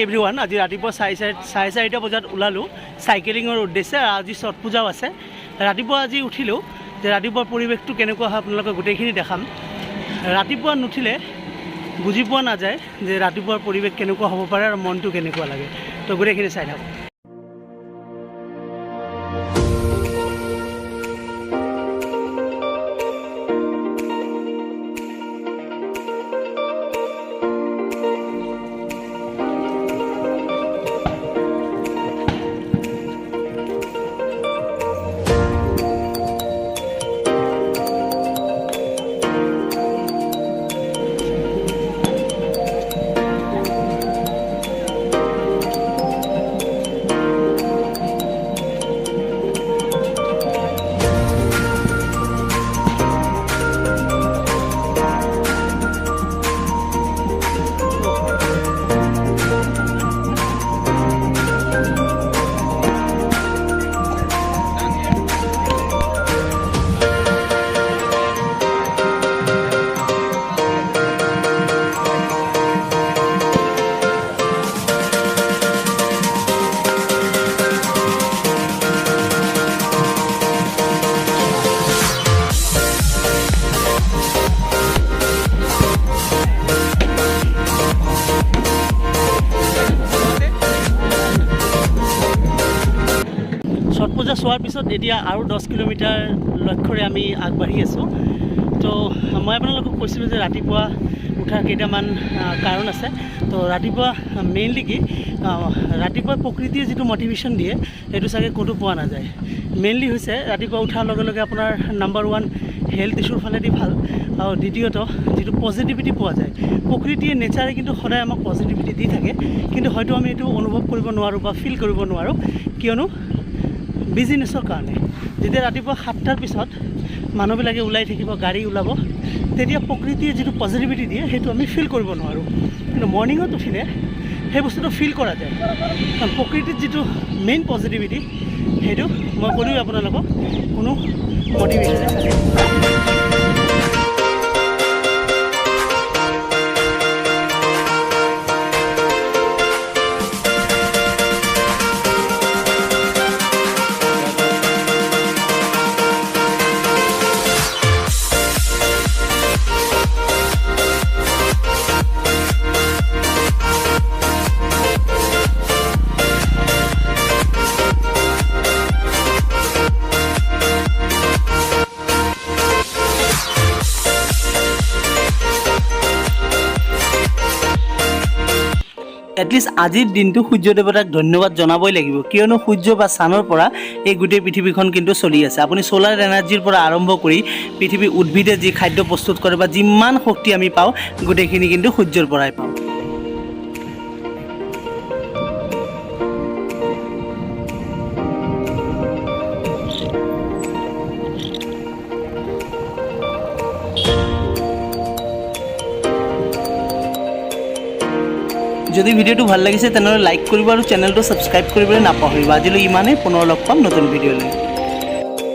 Everyone আজি ৰাতিপুৱা 4:30 বজাত ওলালোঁ চাইকেলিঙৰ উদ্দেশ্যে। আজি ছট পূজাও আছে। ৰাতিপুৱা আজি উঠিলোঁ যে ৰাতিপুৱাৰ পৰিৱেশটো কেনেকুৱা হয় আপোনালোকক গোটেইখিনি দেখাম। ৰাতিপুৱা নুঠিলে বুজি পোৱা নাযায় যে ৰাতিপুৱাৰ পৰিৱেশ কেনেকুৱা হ'ব পাৰে আৰু মনটো কেনেকুৱা লাগে। তো গোটেইখিনি চাই থাকক। ছট পূজা চোৱাৰ পিছত এতিয়া আৰু 10 কিলোমিটাৰ লক্ষ্যৰে আমি আগবাঢ়ি আছোঁ। তো মই আপোনালোকক কৈছিলোঁ যে ৰাতিপুৱা উঠাৰ কেইটামান কাৰণ আছে। তো ৰাতিপুৱা মেইনলি কি ৰাতিপুৱা প্ৰকৃতিয়ে যিটো মটিভেশ্যন দিয়ে সেইটো চাগে ক'তো পোৱা নাযায়। মেইনলি হৈছে ৰাতিপুৱা উঠাৰ লগে লগে আপোনাৰ নাম্বাৰ 1 হেল্থ ইছ্যুৰ ফালেদি ভাল, আৰু দ্বিতীয়ত যিটো পজিটিভিটি পোৱা যায়। প্ৰকৃতিয়ে নেচাৰে কিন্তু সদায় আমাক পজিটিভিটি দি থাকে, কিন্তু হয়তো আমি এইটো অনুভৱ কৰিব নোৱাৰোঁ বা ফিল কৰিব নোৱাৰোঁ, কিয়নো বিজনেছৰ কাৰণে। যেতিয়া ৰাতিপুৱা 7টাৰ পিছত মানুহবিলাকে ওলাই থাকিব, গাড়ী ওলাব, তেতিয়া প্ৰকৃতিয়ে যিটো পজিটিভিটি দিয়ে সেইটো আমি ফিল কৰিব নোৱাৰোঁ। কিন্তু মৰ্ণিঙত উঠিলে সেই বস্তুটো ফিল কৰা যায়। কাৰণ প্ৰকৃতিত যিটো মেইন পজিটিভিটি সেইটো মই ক'লোৱে আপোনালোকক কোনো মটিভেশ্যনে থাকে। এটলিষ্ট আজিৰ দিনটো সূৰ্য দেৱতাক ধন্যবাদ জনাবই লাগিব, কিয়নো সূৰ্য বা চানৰ পৰা এই গোটেই পৃথিৱীখন কিন্তু চলি আছে। আপুনি চ'লাৰ এনাৰ্জিৰ পৰা আৰম্ভ কৰি পৃথিৱীৰ উদ্ভিদে যি খাদ্য প্ৰস্তুত কৰে বা যিমান শক্তি আমি পাওঁ গোটেইখিনি কিন্তু সূৰ্যৰ পৰাই পাওঁ। যদি ভিডিঅ'টো ভাল লাগিছে তেনেহ'লে লাইক কৰিব আৰু চেনেলটো ছাবস্ক্ৰাইব কৰিবলৈ নাপাহৰিব। আজিলৈ ইমানেই, পুনৰ লগ পাম নতুন ভিডিঅ' লৈ।